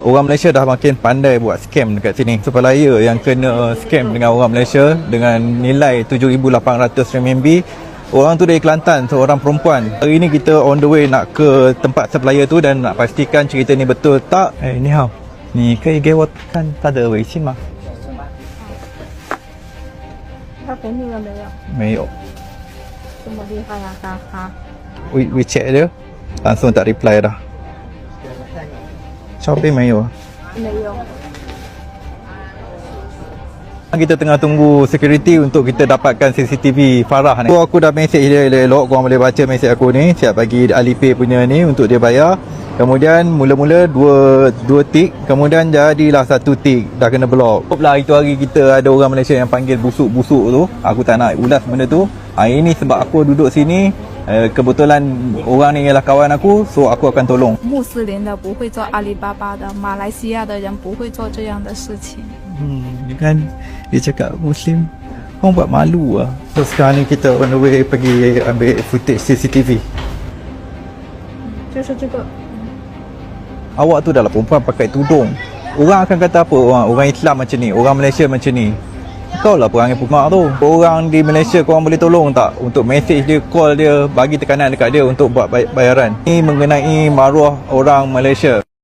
Orang Malaysia dah makin pandai buat scam dekat sini. Supplier yang kena scam dengan orang Malaysia dengan nilai RM7,800, orang tu dari Kelantan, seorang perempuan. Hari ni kita on the way nak ke tempat supplier tu dan nak pastikan cerita ni betul tak. Ni hao, ni可以给我看他的微信吗？他给你了没有？没有。这么厉害呀、哈哈。WeChat dia langsung tak reply dah. Shopee 没有。没有。Kita tengah tunggu security untuk kita dapatkan CCTV Farah ni. Aku dah mesej dia elok-elok, korang boleh baca mesej aku ni. Siap bagi Alipay punya ni untuk dia bayar. Kemudian mula-mula dua tik, kemudian jadilah satu tik, dah kena block. Lah itu hari kita ada orang Malaysia yang panggil busuk-busuk tu. Aku tak nak ulas benda tu. Hari ni sebab aku duduk sini, kebetulan orang ni ialah kawan aku, so aku akan tolong. 穆斯林的不会做阿里巴巴的，马来西亚的人不会做这样的事情。Dia kan dia cakap Muslim, korang buat malu lah. So sekarang ni kita on the way pergi ambil footage CCTV. 就是这个。 Awak tu dah lah perempuan pakai tudung. Orang akan kata apa? Orang Islam macam ni, orang Malaysia macam ni. Kau lah perangai pumak tu. Orang di Malaysia korang boleh tolong tak? Untuk message dia, call dia, bagi tekanan dekat dia untuk buat bayaran. Ini mengenai maruah orang Malaysia.